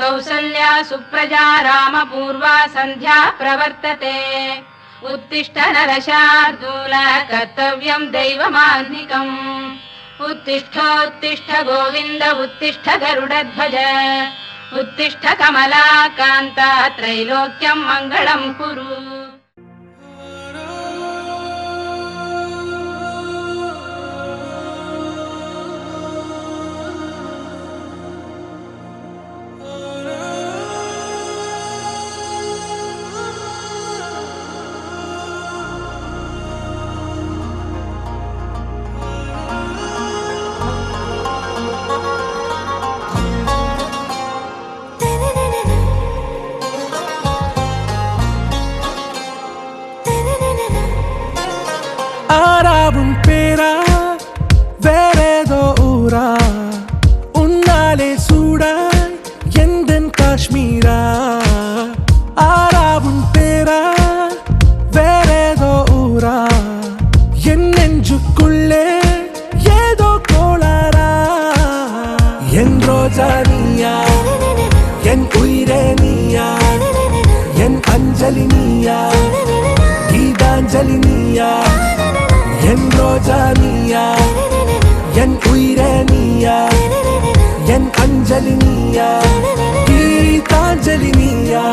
कौसल्या सुप्रजा रामपूर्वा सन्ध्या प्रवर्तते उत्तिष्ठ नरशार्दूल कर्तव्यं दैवमान्निकम् उत्तिष्ठोत्तिष्ठ गोविन्द उत्तिष्ठ गरुडध्वज उत्तिष्ठ कमलाकान्ता त्रैलोक्यं मङ्गलं कुरु। ஆராவும் பேரா வேறேதோ ஊரா உன்னாலே சூடாய் எந்தன் காஷ்மீரா ஆராவும் பேரா வேறேதோ ஊரா என் நெஞ்சுக்குள்ளே ஏதோ கோளாரா என் ரோஜா நீயா என் உயிரே நீயா என் அஞ்சலி நீயா கீதாஞ்சலி நீயா என் ரோஜா நீயா என் உயிரே நீயா என் அஞ்சலி நீயா கீதாஞ்சலி நீயா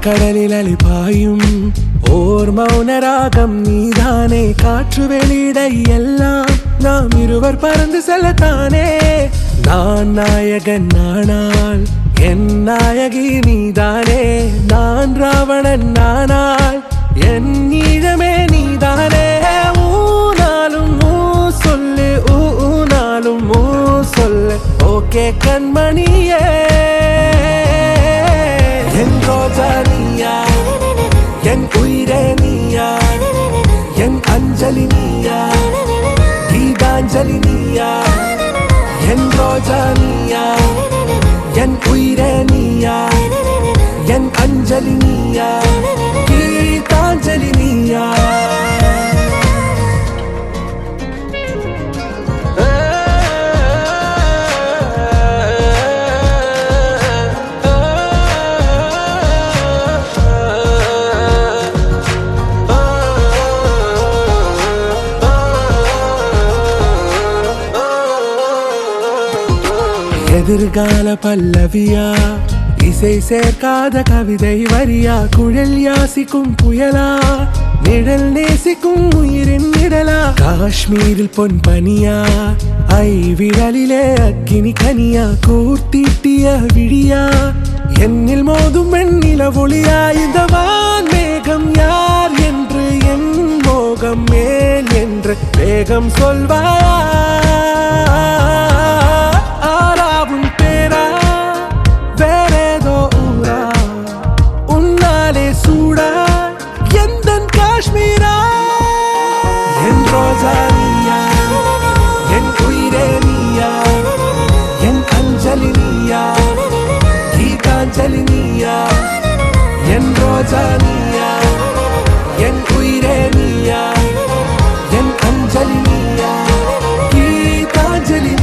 கடலில் அலிபாயும் ஓர் மௌனராகம் நீதானே காற்று வெளியிட எல்லாம் நாம் இருவர் பறந்து செல்லத்தானே நான் நாயகன் நானால் என் நாயகி நீதானே நான் ராவணன் நானால் என் ஈழமே நீதானே ஊனாலும் ஊ சொல்லு ஊனாலும் ஊ சொல்லு ஓகே கண்மணியே என் ரோஜா நீயா என் உயிரே நீயா என் அஞ்சலி நீயா கீதாஞ்சலி நீயா என் ரோஜா நீயா என் உயிரே நீயா என் அஞ்சலி நீயா கீதாஞ்சலி நீயா எதிர்கால பல்லவியா இசை சேர்க்காத கவிதை வரியா குழல் யாசிக்கும் புயலா நிழல் நேசிக்கும் உயிரின் நிழலா காஷ்மீரில் பொன் பனியா ஐ விரலிலே அக்கினி கனியா கூர்த்தீட்டிய விழியா என்னில் மோதும் வெண்ணில ஒளியா இந்த வான் மேகம் யார் என்று என் மோகம் மேல் என்று வேகம் சொல்வாயா ஆராவும் பேரா வேறேதோ ஊரா உன்னாலே சூடா எந்தன் காஷ்மீரா என் ரோஜா நீயா என் உயிரே நீயா என் அஞ்சலி நீயா கீதாஞ்சலி நீயா என் ரோஜா நீயா என் உயிரே நீயா என் அஞ்சலி நீயா கீதாஞ்சலி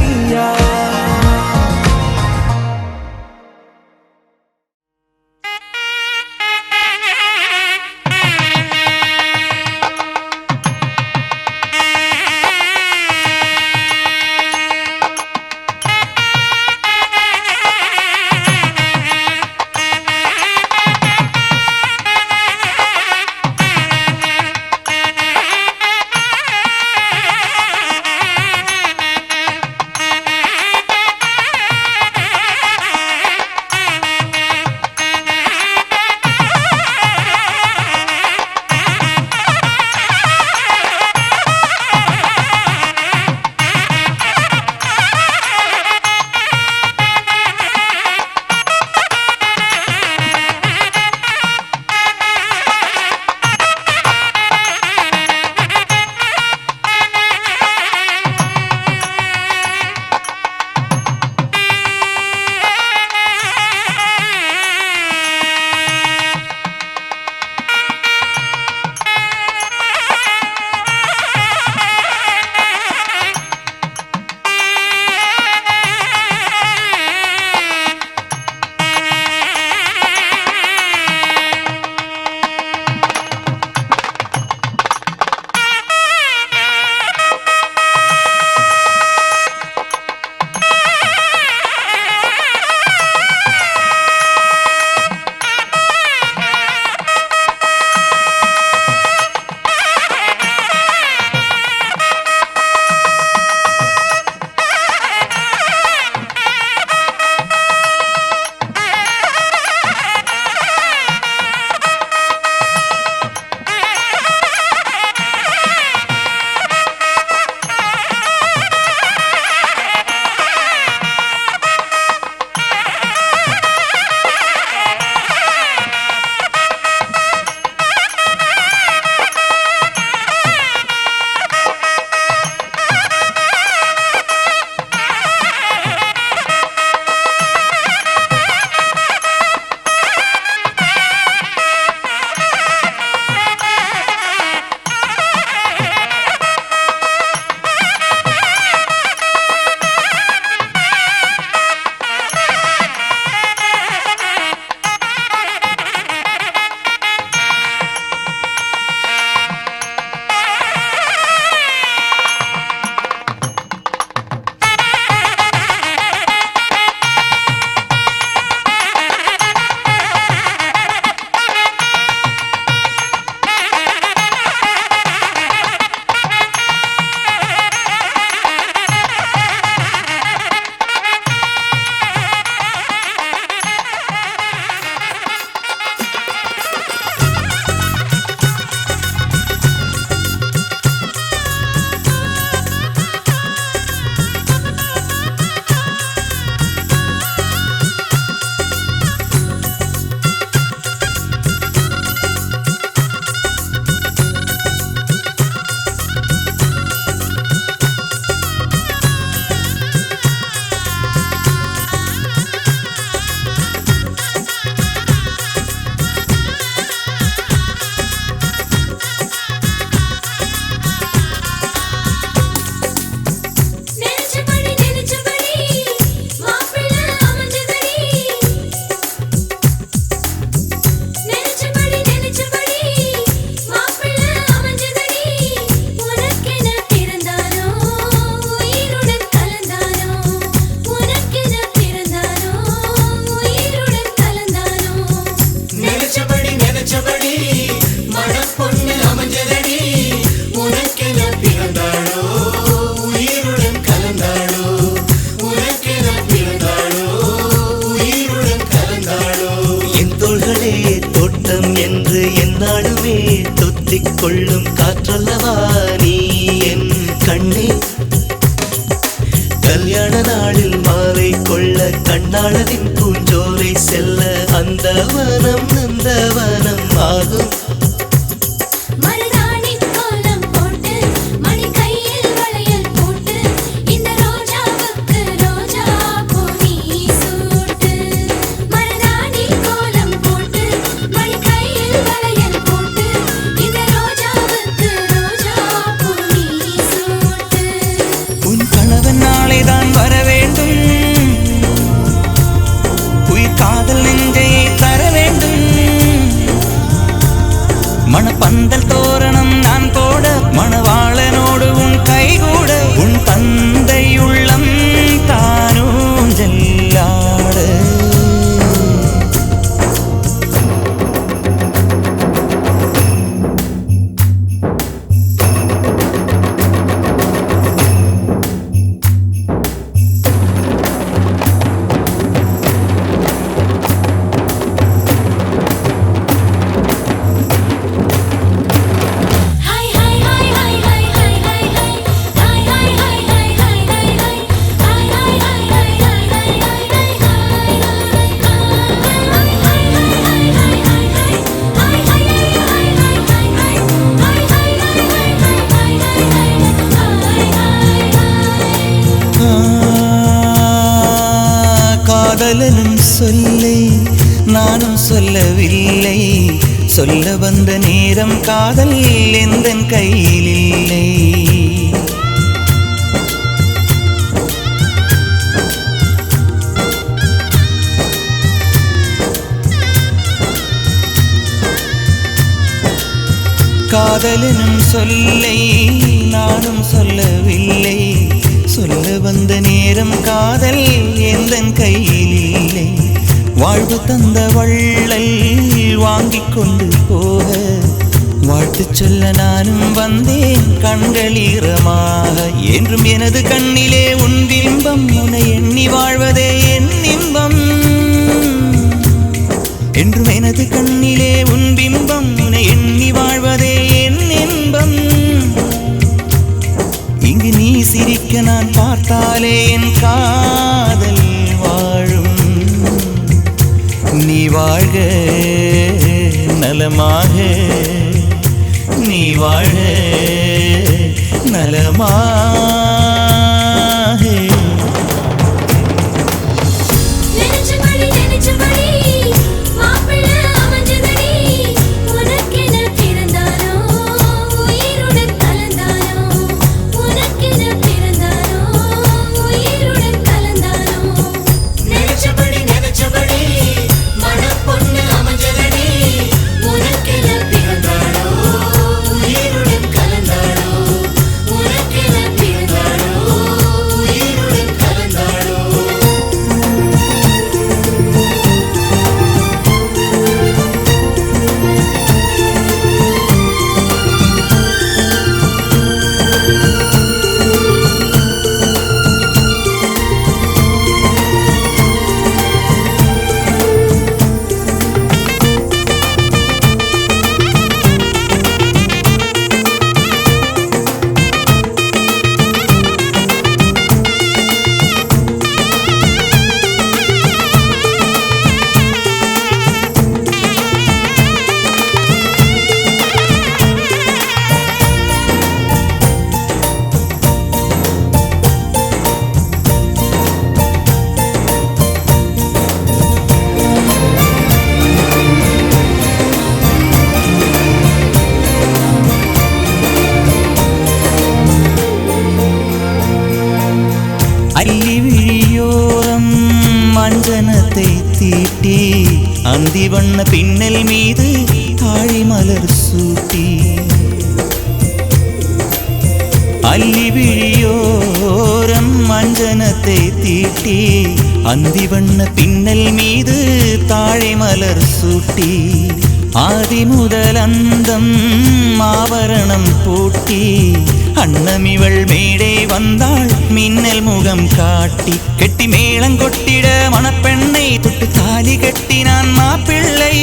கொள்ளும் காற்றல்லவா நீ என் கண்ணே. கல்யாண நாளில் மாலை கொள்ள கண்ணாளரின் பூஞ்சோலை செல்ல அந்த வனம் நந்தவனம் ஆகும். மணப்பந்தல் தோரணம் நான் போட மணவாளனோடு உன் கைகூட உன் தந்தை உள்ளம் தானூஞ்செல்லாட. காதலனும் சொல்லை நானும் சொல்லவில்லை, சொல்ல வந்த நேரம் காதல் எந்தன் கையில் இல்லை. காதலனும் சொல்லை நானும் சொல்லவில்லை, சொல்ல வந்த நேரம் காதல் எந்தன் கையில் இல்லை. வாழ்வு தந்த வள்ளல் வாங்கிக் கொண்டு போக வாழ்த்து சொல்ல நானும் வந்தேன் கண்களீரமாக. என்றும் எனது கண்ணிலே உன் பிம்பம், உன்னை எண்ணி வாழ்வதே என் இன்பம். என்றும் எனது கண்ணிலே உன் பிம்பம், உன்னை எண்ணி வாழ்வதே என் இன்பம். இங்கு நீ சிரிக்க நான் பார்த்தாலே என் காதல் வாழும். நீ வாழ்க நலமாக, நீ வாழ்க நலமாக. அஞ்சனத்தை தீட்டி அந்தி வண்ண பின்னல் மீது தாழி மலர் சூட்டி அல்லி விழியோரம் அஞ்சனத்தை தீட்டி அந்தி வண்ண பின்னல் மீது தாழை மலர் சூட்டி ஆதி முதல் அந்தம் ஆவரணம் பூட்டி அன்னமிவள் மேடை வந்தாள் மின்னல் முகம் காட்டி கெட்டி மேளங்கொட்டிட மணப்பெண்ணை தொட்டு தாலி கட்டினான் மாப்பிள்ளை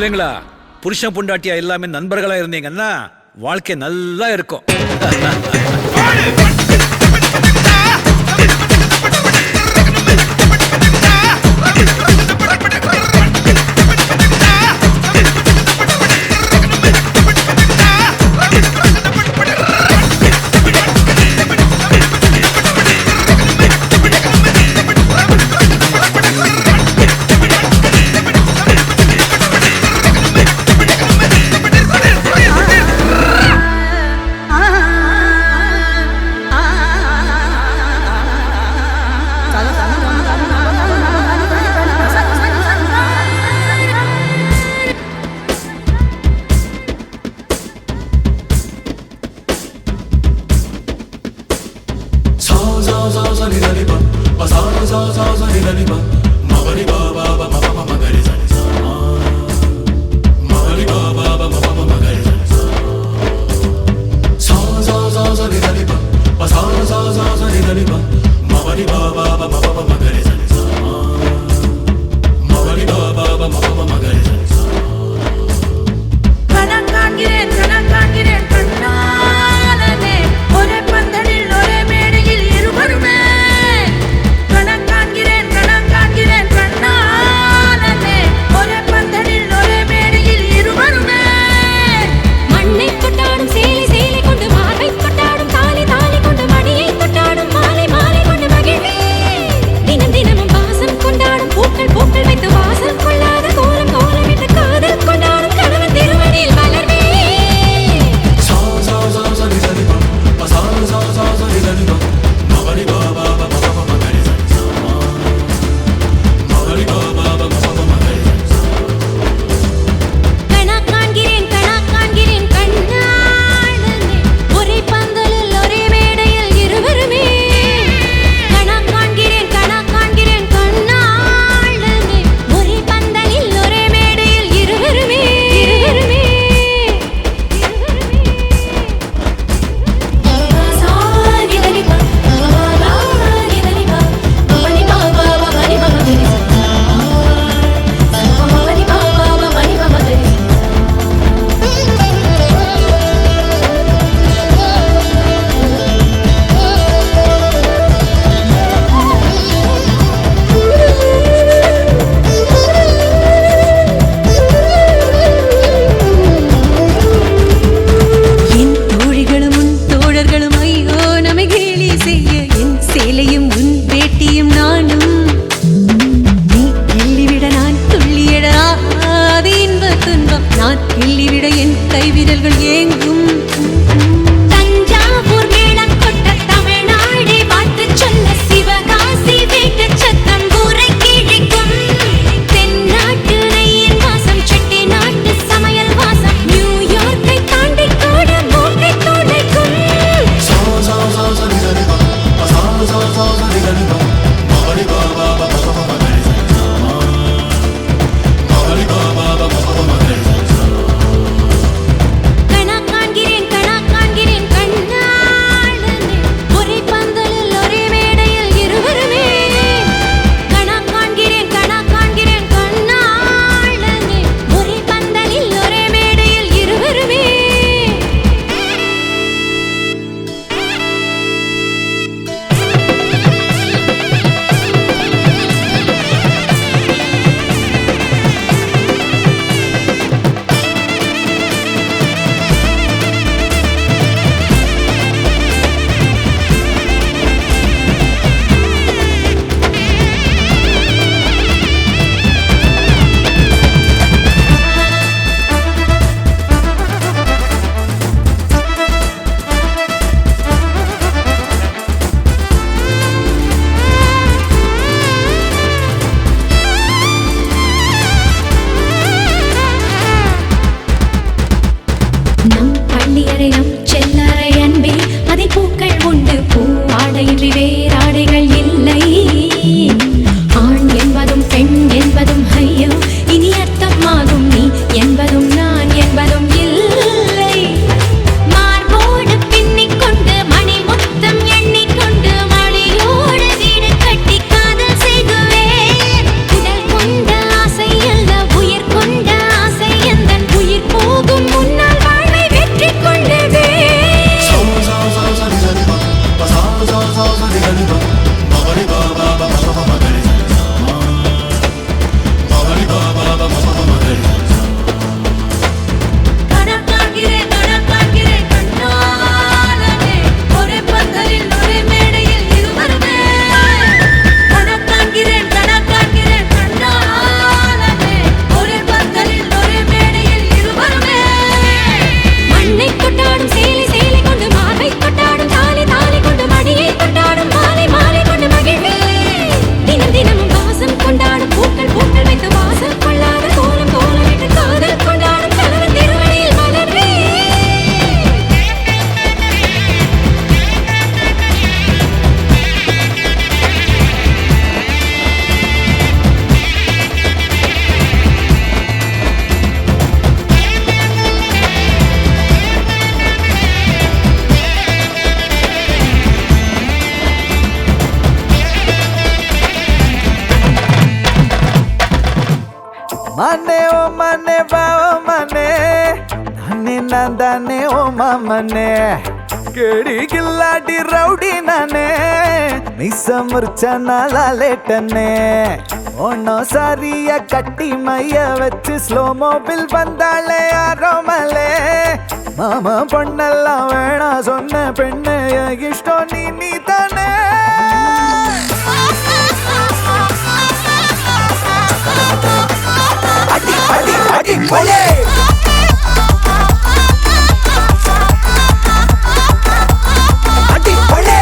பிள்ளைங்களா புருஷன் பொண்டாட்டியா எல்லாமே நண்பர்களா இருந்தீங்கன்னா வாழ்க்கை நல்லா இருக்கும். ಮನೆ ಓ ಮನೆ ಬಾ ಓ ಮನೆ ನಾನೇ ನಂದಾನೆ ಓ ಮನೆ ಕೇಳಿ ಗಿಲ್ಲಾಡಿ ರೌಡಿ ನಾನೇ ಮಿಸ ಮುರ್ಚನ ಲಾಲೇಟನೆ ஒன்னோ சாரிய கட்டி மைய வச்சு ஸ்லோ மோபில் வந்தாளே யாரோ மலே மாமா பொண்ணெல்லாம் வேணா சொன்ன பெண்ணு இஷ்டம் நீ தானே அடி அடி அடி கொலே அடி கொலே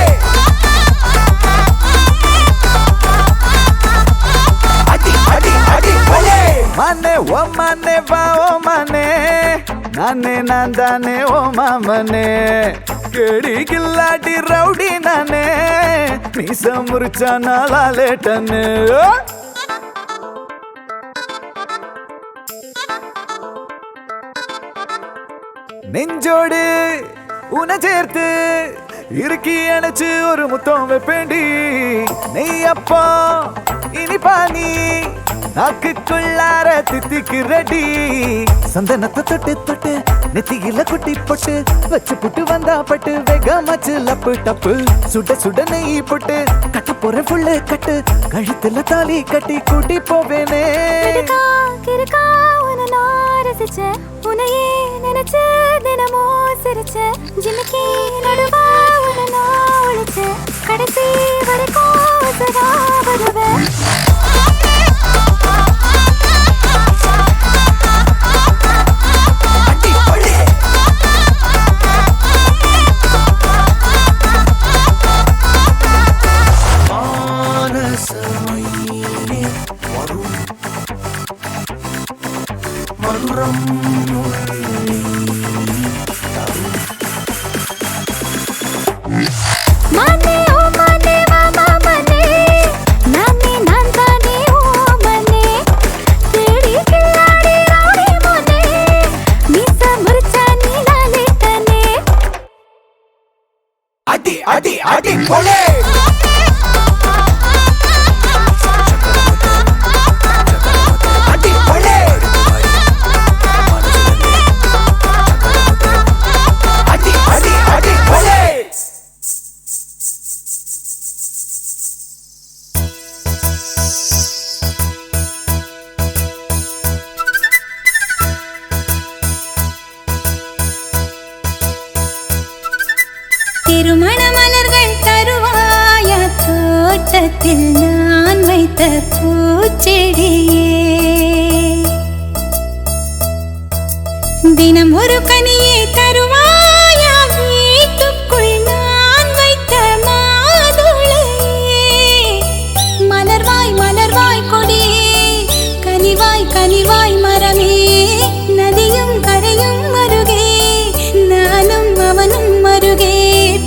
ಮನೆ ಓ ಮನೆ ಬಾ ಓ ಮನೆ ನಾನೇ ನಂದಾನೆ ಓ ಮಾಮನೆ ಕೇಳಿ ಗಿಲ್ಲಾಡಿ ರೌಡಿ ನಾನೇ ಮೀಸ ಮುರ್ಚನ ಲಾಲೇಟನೆ நெஞ்சோடு உன சேர்த்து இறுக்கி அணைச்சு ஒரு முத்தம் வைப்பேண்டி நெய்யப்பா இனிப்பா நீ நாக்குக்குள்ளார தித்திக்கு ரெடி சந்தனத்தை தொட்டு தொட்டு நெத்தியில குட்டி போட்டு வச்சு புட்டு வந்தா பட்டு வேகமாச்சு லப்பு டப்பு சுட சுட நெய் போட்டு கட்ட போற புள்ள கட்டு கழுத்துல தாலி கட்டி கூட்டி போவேனே உனையே நினைச்சு தினமோ சிரிச்ச ஜிமிக்கி நடுவா உன நான் ஒழிச்ச கடைசி வரைக்கும் சதா வருவேன் அடி அடி அடி கொலே அடி கொலே அடி அடி அடி கொலே திருமண மலர்கள் தருவாய தோட்டத்தில் நான் வைத்த பூச்செடியே தினம் ஒரு கனியை தருவாய வீட்டுக்குள் நான் வைத்த மாதுளையே மலர்வாய் மலர்வாய் கொடியே கனிவாய் கனிவாய் மரமே நதியும் கரையும் அருகே நானும் அவனும் அருகே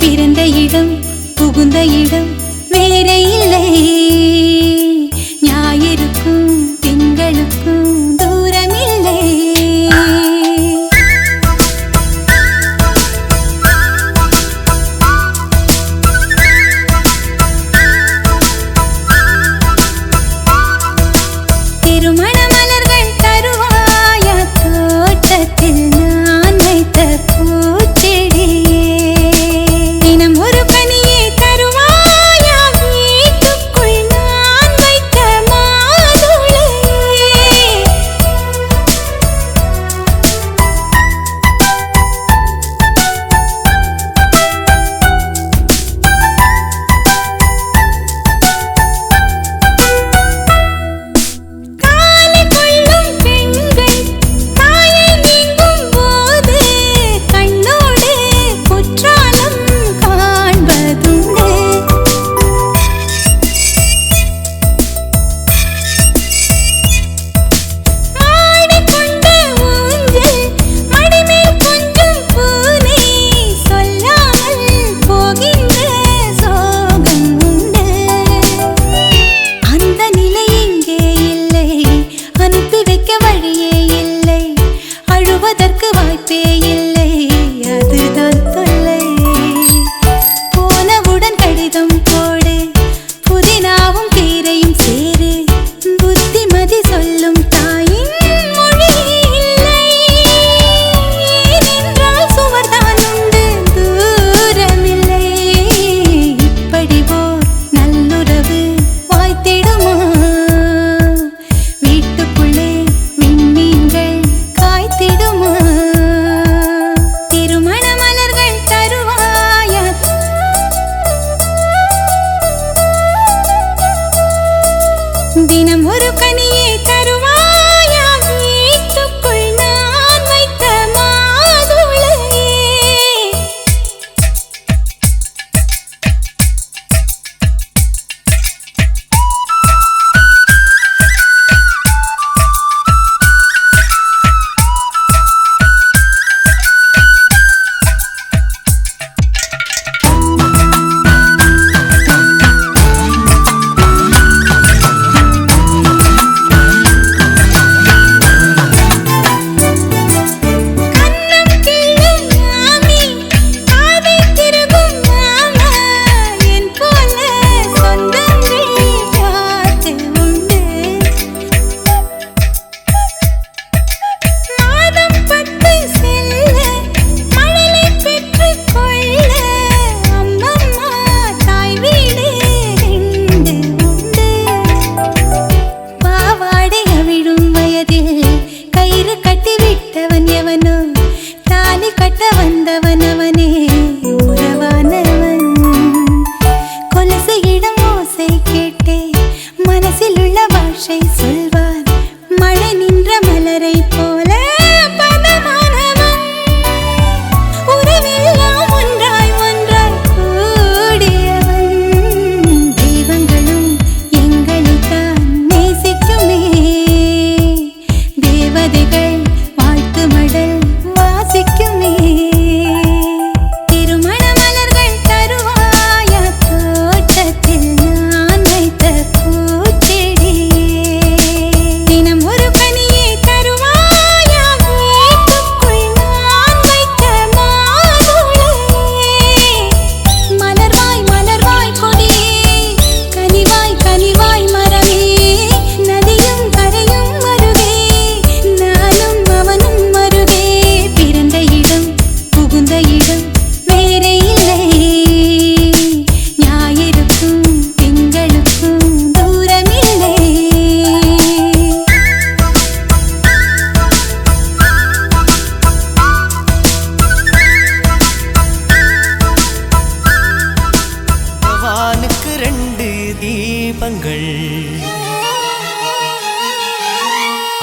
பிறந்த இடம் புகுந்த இடம் வேறே இல்லை ஞாயிறுக்கும் திங்களுக்கும் தூரமில்லை திருமண மலர்கள் தருவாய தோட்டத்தில் நான் வைத்த பூச்செடியே தினம் ஒரு கனியை தருவாய வீட்டுக்குள் நான் தினம் ஒரு கனியே தருவாயா வீட்டுக்குள் நான் வைத்த மாதுளையே.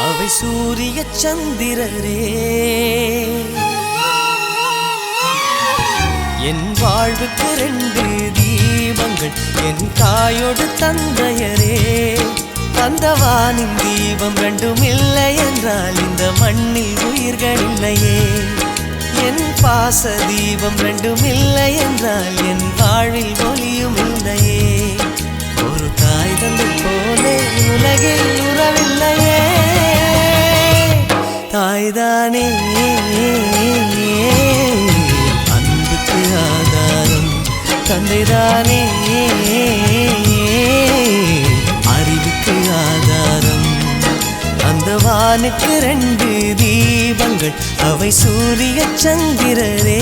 அவை சூரிய சந்திரரே என் வாழ்வுக்கு 2 தீபங்கள் என் தாயோடு தந்தையரே அந்த வானின் தீபம் 2ம் இல்லை என்றால் இந்த மண்ணில் உயிர்கள் இல்லையே என் பாச தீபம் 2ம் இல்லை என்றால் என் வாழ்வில் ஒளியும் இல்லையே ஒரு தாய் தந்தை போலே உலகில் உறவில்லையே தாய்தானே அன்புக்கு ஆதாரம் தந்தைதானே அறிவுக்கு ஆதாரம் அந்த வானுக்கு 2 தீபங்கள் அவை சூரிய சந்திரரே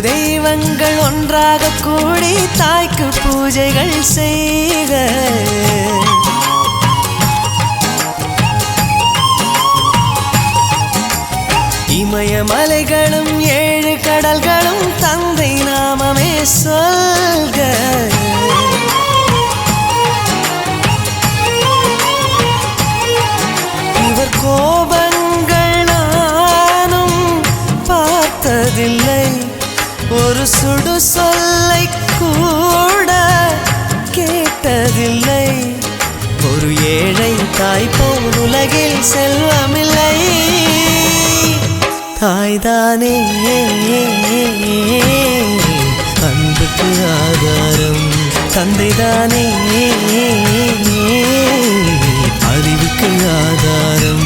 தெய்வங்கள் ஒன்றாக கூடி தாய்க்கு பூஜைகள் செய்க இமயமலைகளும் 7 கடல்களும் தந்தை நாமமே சொல்க இவர் கோபங்கள் நானும் பார்த்ததில்லை ஒரு சுடு சொல்லை கூட கேட்டதில்லை ஒரு ஏழை தாய் போல் உலகில் செல்வமில்லை தாய்தானே அன்புக்கு ஆதாரம் தந்தைதானே அறிவுக்கு ஆதாரம்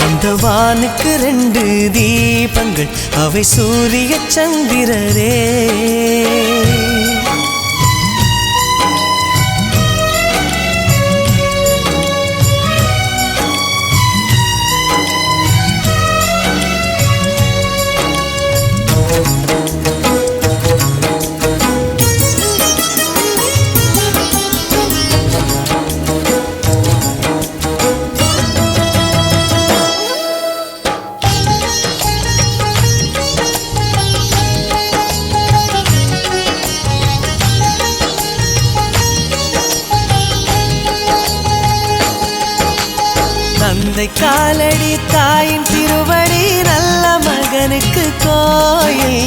அந்த வானுக்கு 2 தீபங்கள் அவை சூரிய சந்திரரே தந்தை காலடி தாயின் திருவடி நல்ல மகனுக்கு கோயில்.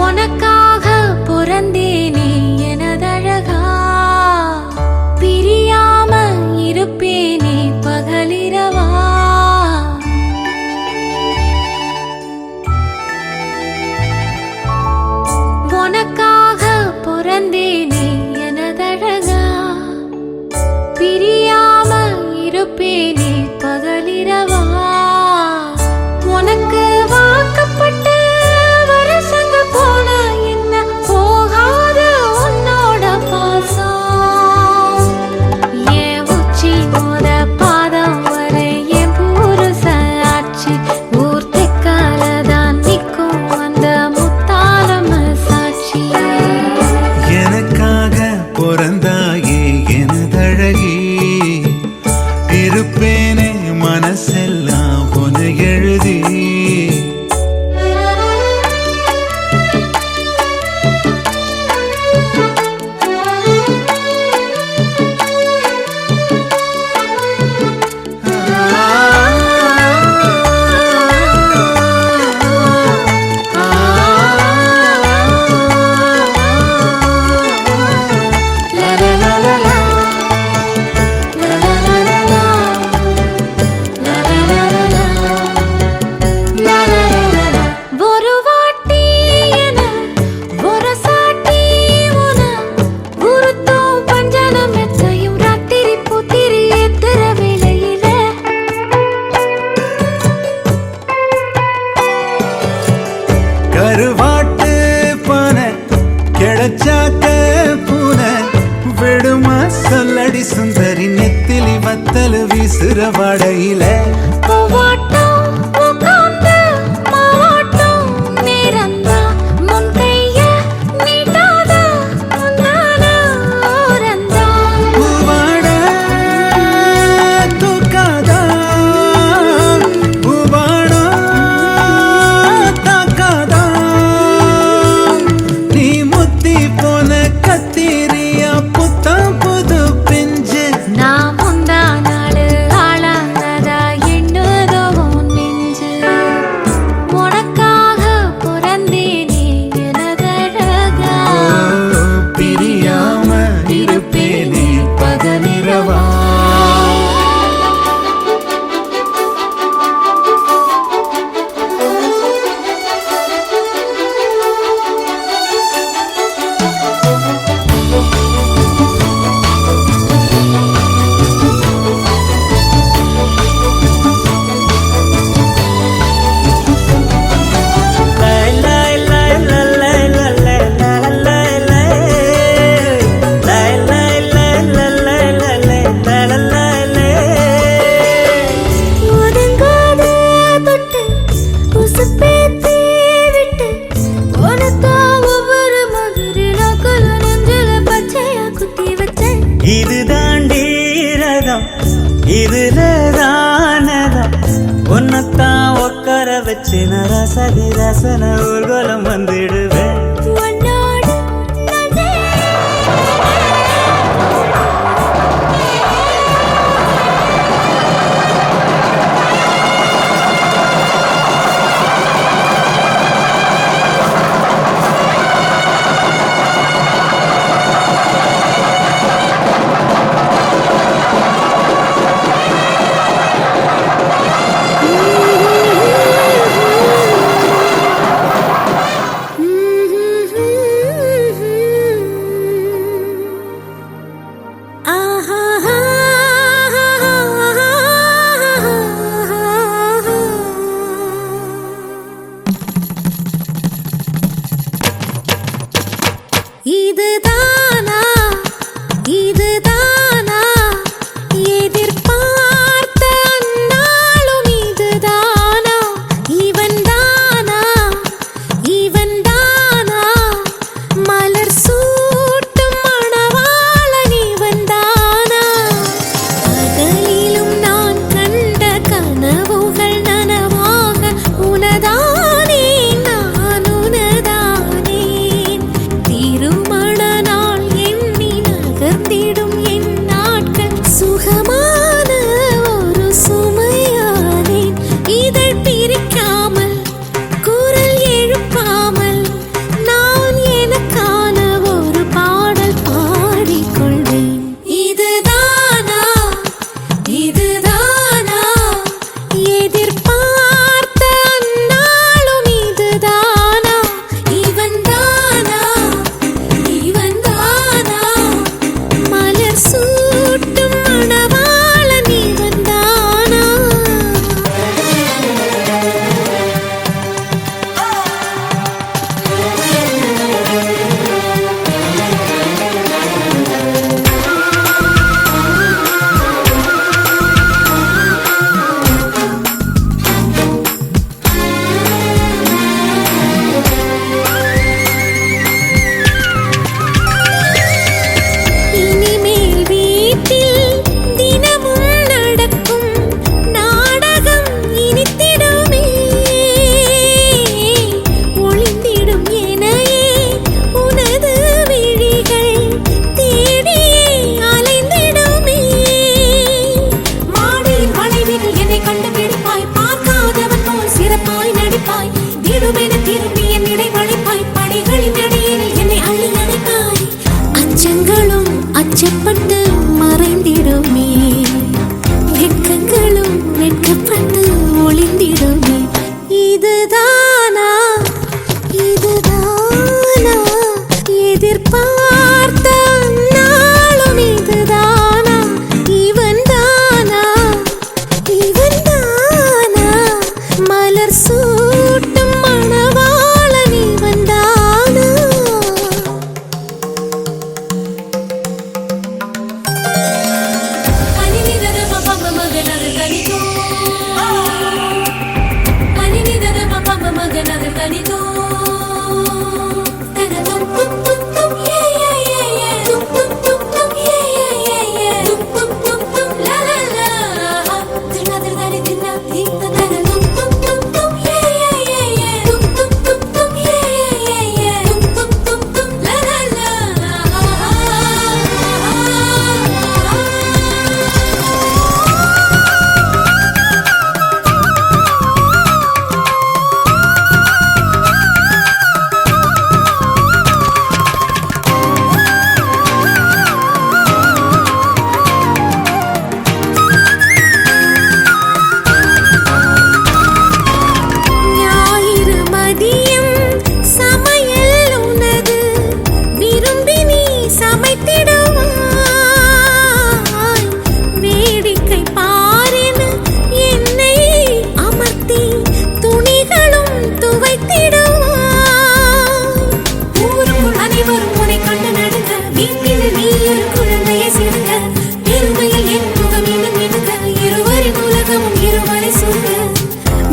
உனக்காக பிறந்தேனே எனதழகா, பிரியாம இருப்பேனே பகலிரவா. உனக்காக பிறந்தேனே எனதழகா, பிரியாம இருப்பேனே பகலிரவா. உனக்கு வாக்கப்பட்ட வருஷங்க போன என்ன போகாத உன்னோட பாசம். என் உச்சி மோத பாதம் வரை என் புருஷ ஆட்சி ஊர் தெக்காலதான் நிற்கும் அந்த முத்தாரம சாட்சி. எனக்காக பிறந்தாயே எனதழகி, இருப்பேனே மனசெல்லாம் உன எழுதி. ஒரு வாட்டி என ஒரு சாட்டி உன உருத்தும் பஞ்சனம் எத்தையும் ராத்திரி புத்திரி ஏத்துற வேளையில கருவாட்டு பானை கிடைச்சாக்க பூனை விடுமா சொல்லடி சுந்தரி, நெத்திலி வத்தல் வீசுற வாடையில. பூவாட்டம் உட்கார்ந்து மாவாட்டம் நேரந்தான் முன் கைய நீட்டாத முன்னால ஓரந்தான். பூவாட தூக்காதா, பூவாடா தாக்காதா, நீ முத்தி போன கத்திரியா புத்தம் புது பிஞ்சு. நான் முந்தா நாடு ஆளானதா எண்ணுதோ உன் நெஞ்சு. உனக்காக பிறந்தேனே எனதழகா, பிரியாம இருப்பேனே பகலிரவா. ஒதுங்காத தொட்டு உசுப்பேத்தி விட்டு உனக்கா ஒவ்வொரு மாதிரி நாக்குல நெஞ்சில பச்சையா குத்தி வச்சேன். இது தாண்டி ரகம் இதுல தானதம், உன்னத்தான் உட்கார வச்சு நரசதி ரசன ஊர்வலம் வந்துடுவேன். உன்னோடு நான் கண்களும் அச்சப்பட்டு மறைந்திடுமே, வெட்கங்களும் வெட்கப்பட்டு ஒளிந்திடுமே. இதுதானா இதுதானா எதிர்பார்த்த நாளும், இதுதானா இவன் தானா இவன் தானா மலர் சூட்டும் மணவாளன் இவன் தானா.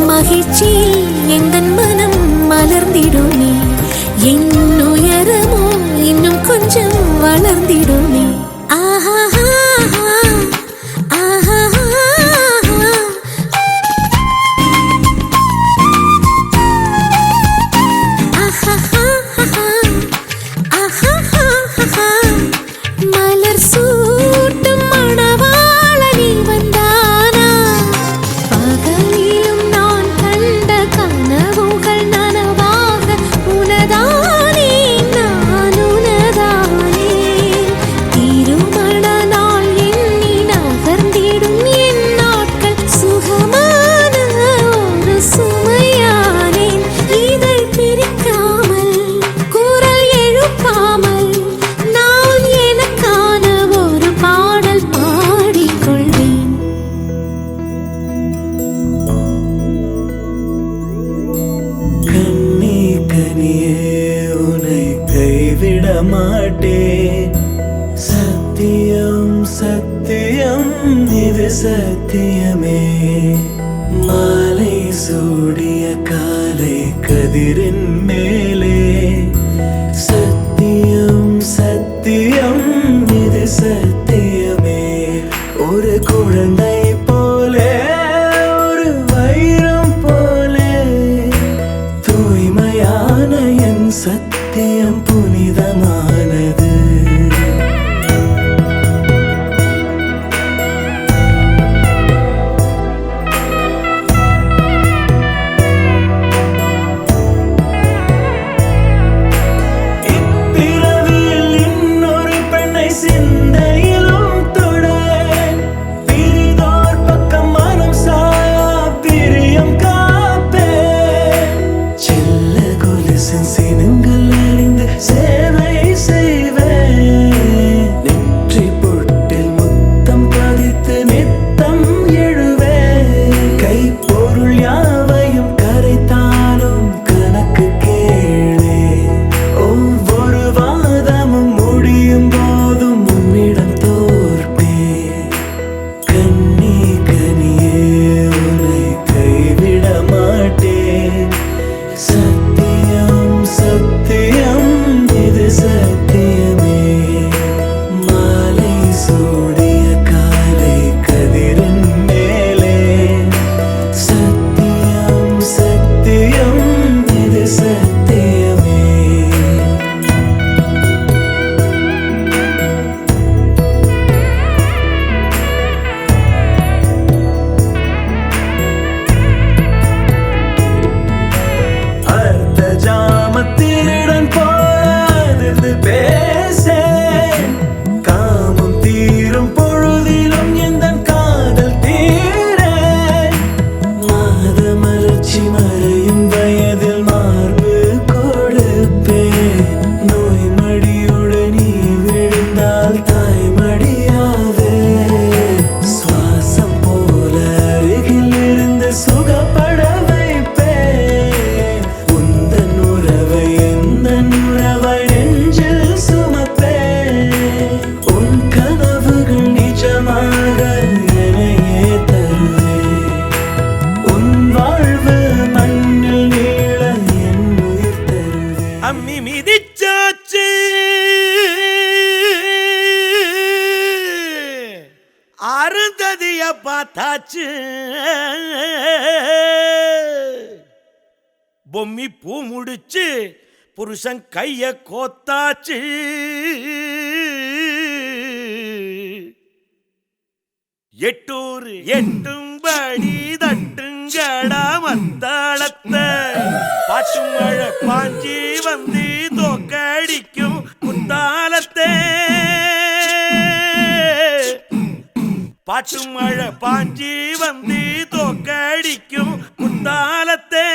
மகிழ்ச்சியில் எந்தன் மனம் மலர்ந்திடுமே, என் உயரமோ இன்னும் கொஞ்சம் வளர்ந்திடுமே. ஆஹா ஆஹா மலர் சூட்டும் மணவாளன் இவன் தானா. பகலிலும் நான் கண்ட கனவுகள் நனவாக உனதானே நான் உனதானே. திருமண நாள் எண்ணி நகர்ந்திடும் என் நாட்கள் சுகமான ஒரு சுமையானேன். இதை பிரிக்காமல் குரல் எழுப்பாமல் நான் எனக்கான ஒரு பாடல் பாடிக்கொள்வேன். கண்ணே கனியே உன்னை கைவிட மாட்டேன். சத்தியம் சத்தியம் இது சத்தியமே. மாலை சூடிய காலை கதிரின் மேலே. சத்தியம் சத்தியம் இது சத்தியமே. ஒரு குழந்தை போலே ஒரு வைரம் போலே தூய்மையான என் சத்தியம் புனிதமானது. அருந்ததிய பார்த்தாச்சு பொம்மி பூ முடிச்சு புருஷன் கைய கோத்தாச்சு எட்டூர் எட்டும்படி தட்டுங்கடா மத்தாளத்தை பாட்டு மழை பாஞ்சி வந்து தோக்கடிக்கும் குத்தாலத்தே பாட்டு மழை பாஞ்சி வந்து தோக்கடிக்கும் குத்தாலத்தே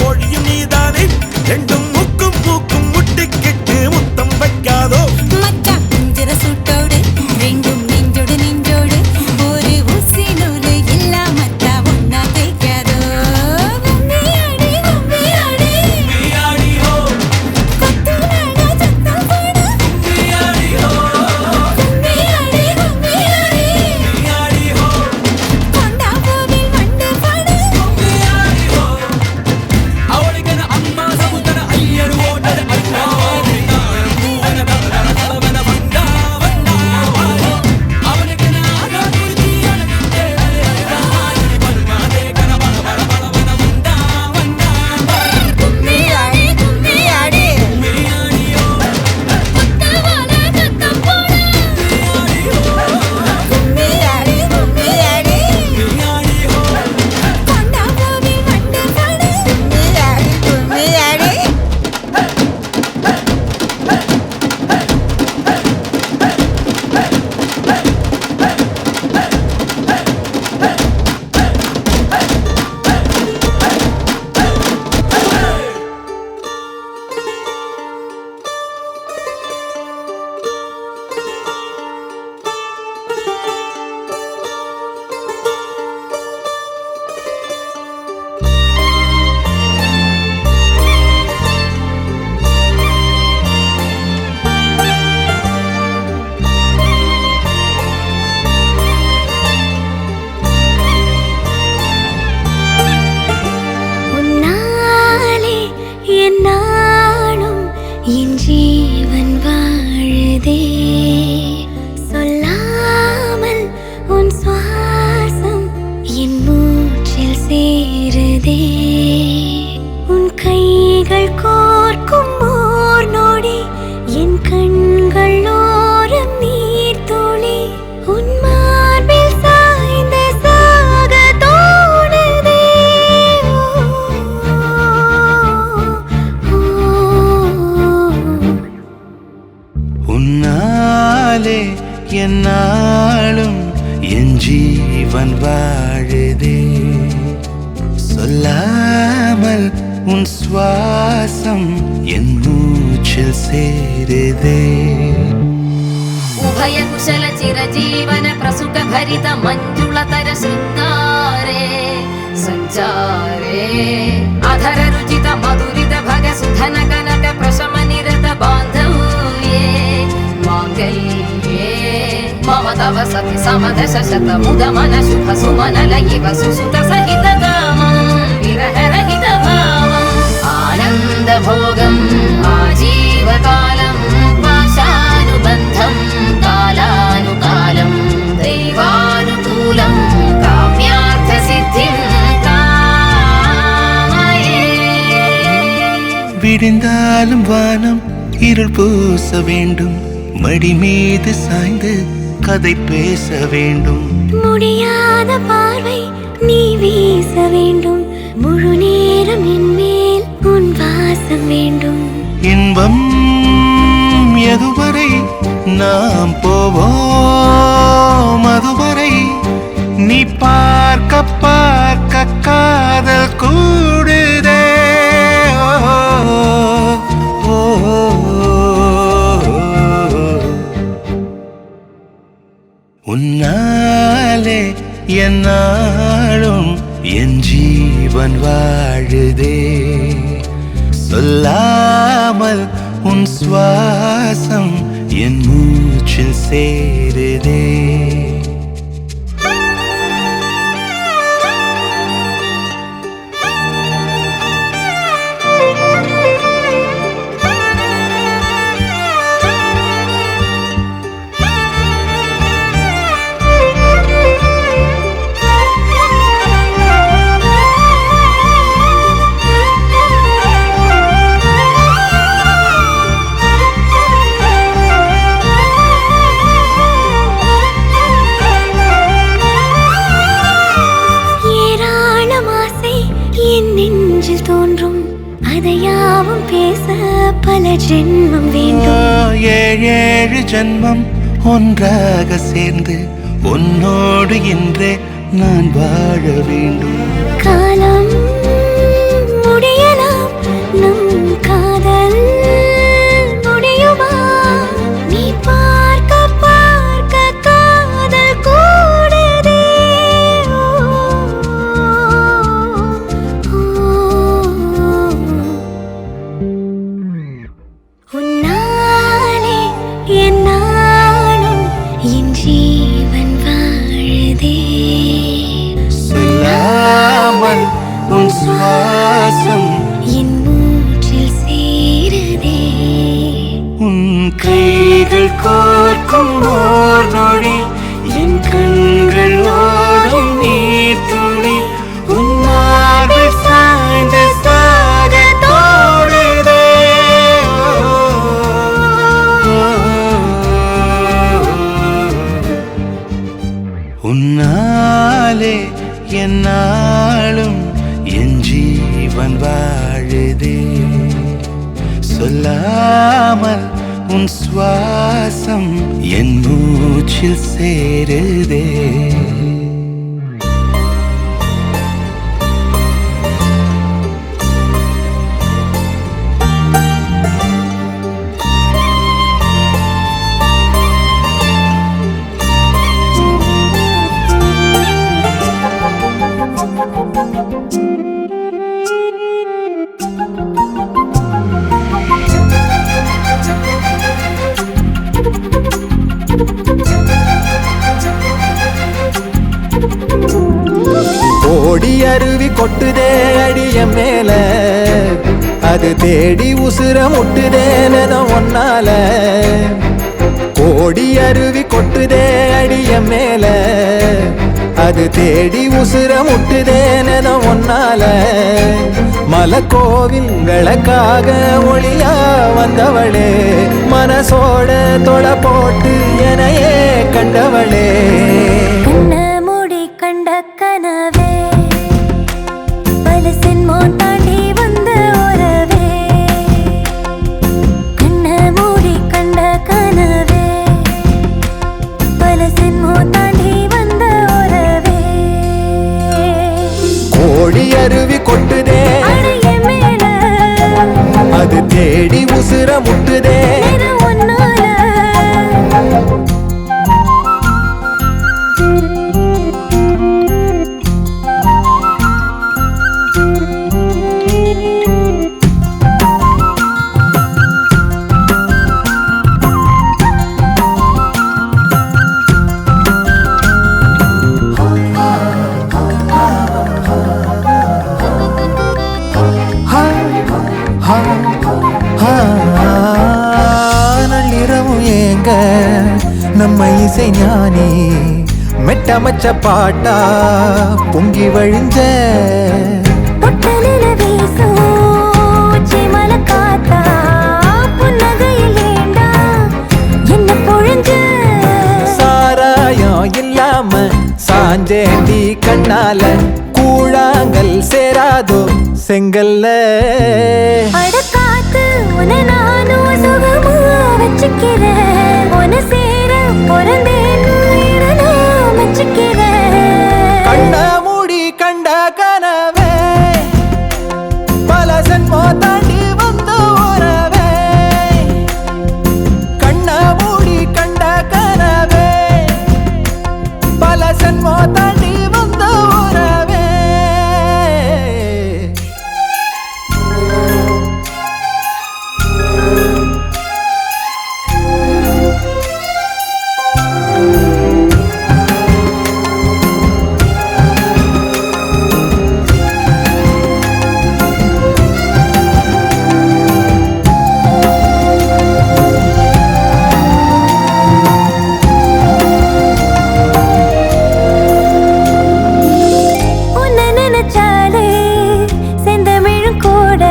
தோழியும் நீதானே ரெண்டும் முக்கும் மூக்கும் முட்டிக்கிட்டு முத்தம் வைக்காதோ மச்சான் குஞ்சிர சூட்டோடு ரெண்டும் நெஞ்சோடு நெஞ்சோடு ஒரு ஊசி நூலு இல்லாமத்தா ஒன்னா தேய்க்காதோ கும்மியாடி கும்மியாடி கும்மியாடி ஹோ கொத்துனாடா சத்தம் போடு கும்மியாடி ஹோ கும்மியாடி கும்மியாடி கும்மியாடி ஹோ கொண்டா கோவில் வண்டு பாடு கும்மியாடி ஹோ அவளுக்கென அம்மா சமுதர ஐயர் ஓட்டது கும்மியாடி கும்மியாடி கொத்தவால சத்தம் போடு கும்மியாடி கும்மியாடி கொண்டா கோவில் வண்டு பாடு கும்மியாடி கும்மியாடி உன்னாலே என்னாலும் என் ஜீவன் வாழுதே சொல்லாமல் உன் சுவாசம் என் மூச்சில் சேருதே உன் கைகள் கோர்க்கும் ஓர் நொடி என் கண்கள் ஓரம் நீர் துளி உன் மார்பில் சாய்ந்த சாக தோணுதே உன்னாலே என்னாலும் என் ஜீவன் வாழுதே சொல்லாமல் உன் சுவாசம் என் மூச்சில் சேருதே उभय कुशल चिरजीवन प्रसुख भरित मञ्जुलतर शृङ्गारे सञ्चारे अधर रुचित मधुरित भग सुधन कनक प्रशम निरत बान्धव्ये माङ्गल्ये मम तव सति समदश शत मुद मन शुभ सुमन लयिव सुसुत सहित कामं विरह रहित भावम् आनन्द भोगम् आजीवकालं पाशानुबन्धं कालानुकालं दैवानुकूलं काम्यार्थ सिद्धिं कामये விடிந்தாலும் வானம் இருள் பூச வேண்டும் மடி மீது சாய்ந்து கதை பேச வேண்டும் முடியாத பார்வை நீ வீச வேண்டும் முழு நேரம் என் மேல் உன் வாசம் வேண்டும் இன்பம் எதுவரை நாம் போவோம் அதுவரை நீ பார்க்க பார்க்க காதல் கூடுதே ஓ, ஓ, உன்னாலே என்னாலும் என் ஜீவன் வாழுதே சொல்லாமல் உன் சுவாசம் என் மூச்சில் சேருதே பல ஜென்மம் வேண்டும். ஏழேழு ஜென்மம் ஒன்றாக சேர்ந்து உன்னோடு இன்றே நான் வாழ வேண்டும். காலம் முடியலாம் மறக்கும் ஓர் நொடி என் கண்கள் ஓடும் நீர் துளி உன்னாக சாய்ந்த சாக தோடுதே உன்னாலே என்னாலும் என் ஜீவன் வாழுதே சொல்லாமல் உன் சுவாசம் என் மூச்சில் சேருதே ஓடி அருவி கொட்டுதே அடிய மேல அது தேடி உசுர முட்டுதேன ஒன்னால ஓடி அருவி கொட்டுதே அடிய மேல அது தேடி உசுர முட்டுதேன ஒன்னால மலக்கோவில் விளக்காக ஒளியா வந்தவளே மனசோட தொலை போட்டு எனையே கண்டவளே கண்ண மூடி கண்ட கனவே பலசின்மோ தாண்டி வந்த உறவே கண்ண மூடி கண்ட கனவே பலசின்மோ தாண்டி வந்த உறவே கோடி அருவி கொட்டுதே அடைய மேல அது தேடி உசுர முட்டுதே ஒன்னால நள்ளிரவும் ஏங்க நம்ம இசை ஞானி மெட்டமச்ச பாட்டா பொங்கி வழிஞ்ச பொட்டலில வீசும் சிமல காத்தா புன்னகையில் ஏண்டா என்ன பொழிஞ்ச சாராயம் இல்லாம சாஞ்சேண்டி கண்ணால கூழாங்கல் சேராதோ செங்கல்ல அடக்காத்து உன நானும் சுகமா வச்சுக்கிறேன் உன சேர பிறந்தேன்னு நான் வச்சுக்கிறேன் கண்ண மூடி கண்ட கனவே பல சென்மோ தாண்டி வந்த உறவே கண்ண மூடி கண்ட கனவே பல சென்மோ தாண்டி வந்த உறவே உன்னை நினைச்சாலே செந்தமிழும் கூட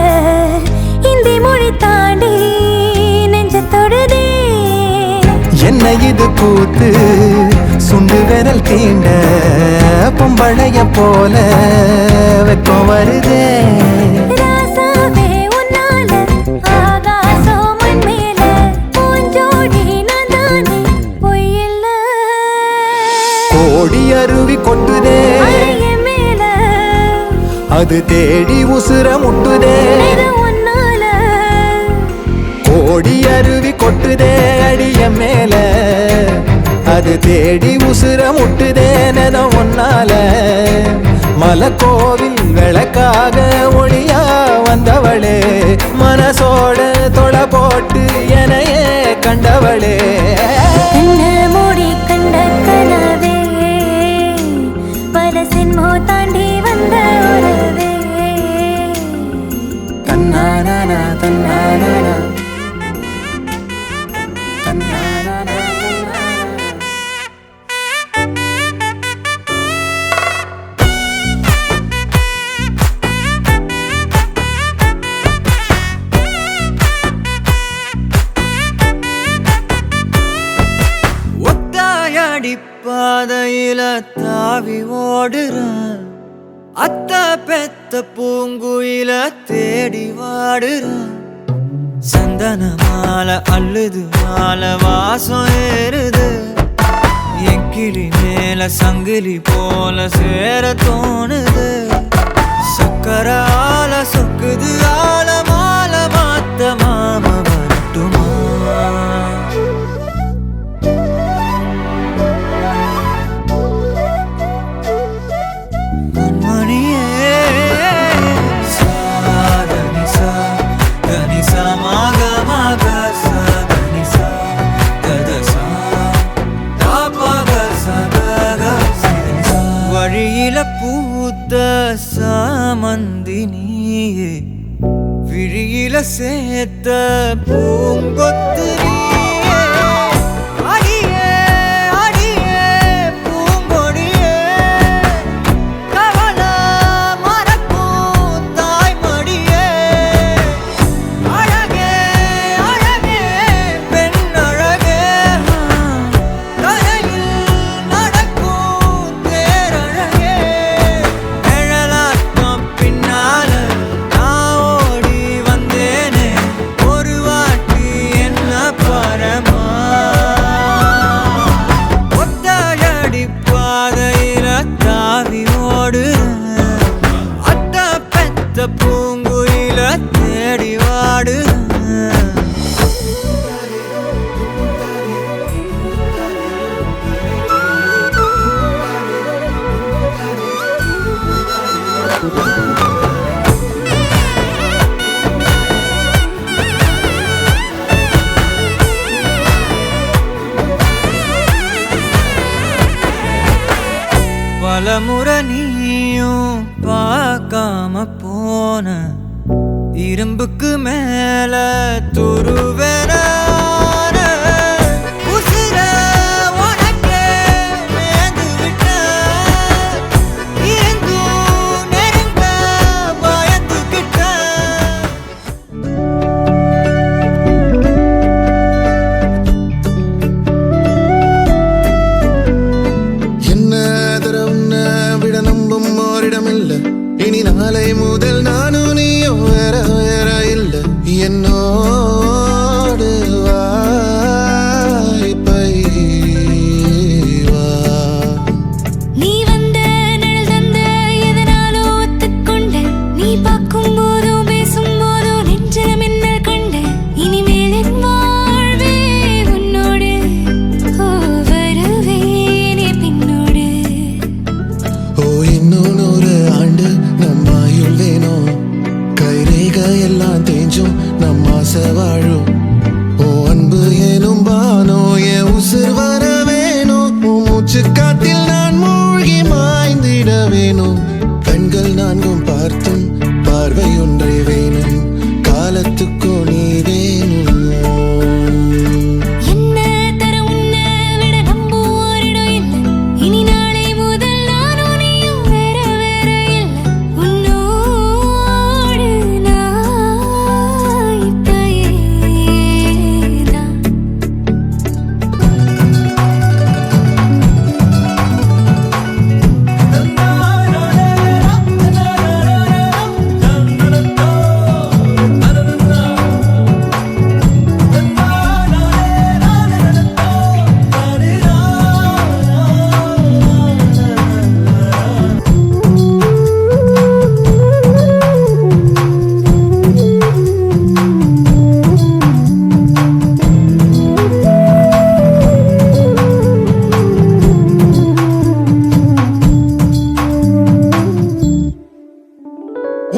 இந்தி மொழி தாண்டி நெஞ்ச தொடுதே என்ன இது கூத்து சுண்டு விரல் தீண்ட பொம்பளைய போல வெக்கம் வருதே ராசாவே உன்னால ஆகாசம் மண் மேல பூஞ்சோடி நான் தானே பொய்யில்ல கோடி அருவி கொட்டுதே அடைய மேல அது தேடி உசுர முட்டுதே இது உன்னால கோடி அருவி கொட்டுதே அடிய மேல அது தேடி உசுர முட்டுதேன ஒன்னால மலக்கோவில் விளக்காக ஒளியா வந்தவளே மனசோட தொலை போட்டு எனையே கண்டவளே கண்ண மூடி கண்ட கனவே பல சின்மோ தாண்டி வந்த உறவே தன்னானா தன்னானா தன்னானா அடிப்பாதையில தாவி ஓடுறான், அத்த பெத்த பூங்குயில தேடி வாடுறான். சந்தன மாலை அள்ளுது மாலை வாசம் ஏறுது, என் கிளி மேல சங்கிலி போல சேர தோணுது. சக்கர ஆல சொக்குது ஆல மால மாத்த மாம வரட்டுமா? கண்மணியே சாதனிசா கனிசா மாக மாக சாதனிசா கதசா தாபக சதக சிதனிசா. வழியில பூத்த சாமந்தி நீயே, விழியில சேர்த்த பூங்கொத்து நீயே. அடியே அடியே பூங்கொடியே, கவலை மறக்கும் தாய்மடியே. அழகே அழகே பெண் அழகே, கரையில் நடக்கும் தேரழகே. நிழலாட்டம் பின்னால நான் ஓடி வந்தேனே, ஒரு வாட்டி என்ன பரமா. ஒத்தையடி பாதையில தாவி ஓடுறேன், அத்த பெத்த பூங்குயில தேடி வாடுறேன். பலமுறை நீயும் பார்க்காம போன, இரும்புக்கு மேல துருவென உசிர உனக்கே மேந்து விட்ட, இருந்தும் நெருங்க பயந்துகிட்ட. விட நம்பும் ஓரிடமில்ல, இனி நாளை முதல் நானும் நீயும் வேற வேற இல்ல. என்னோடு வாய்ப்பை வா. நீ வந்த நிழல் தந்த எதனாலோ ஒத்துக்கொண்ட, நீ பார்க்கும் போதோ பேசும் போதோ நெஞ்சில மின்னல் கண்ட. இனிமேல் என் வாழ்வே உன்னோடு, ஓ வருவேனே பின்னோடு. ஓ இன்னும் 100 ஆண்டு நம்ம ஆயுள் வேணும், கைரேக எல்லாம் தேஞ்சும் நம்ம ஆசை வாழும். ஓ அன்பு ஏனும் பானோ என் உசுர் வர வேணும், உன் மூச்சு காத்தில் நான் மூழ்கி மாய்ந்திட வேணும். கண்கள் நான்கும் பார்த்தும் பார்வை ஒன்றே வேணும், காலத்துக்கோ நீ வேணும். என்ன தர உன்னை விட நம்பும் ஓரிடம் இல்லை, இனி நாளை முதல் நானும் நீயும் வேற வேற இல்லை. உன்னோடு நான் இப்பயேதான்.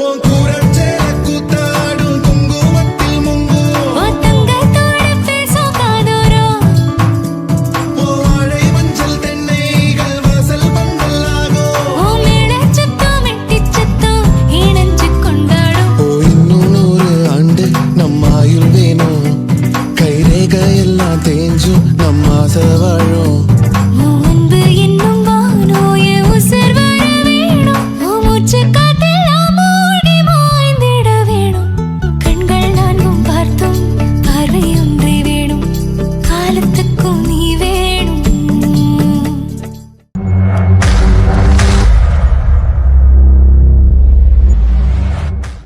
உன் கூரச்சேர கூத்தாடும் குங்குமத்தில் முங்கும், உன் தங்கத்தோட பேசும் காதோரம், உன் வாழை மஞ்சள் தென்னைகள் வாசல் பந்தலாகும். உன் மேளச் சத்தம் மெட்டிச் சத்தம் இணைஞ்சு கொண்டாடும். ஓ இன்னும் 100 ஆண்டு நம்ம ஆயுள் வேணும், கைரேக எல்லாம் தேஞ்சும் நம்ம ஆசை வாழும்.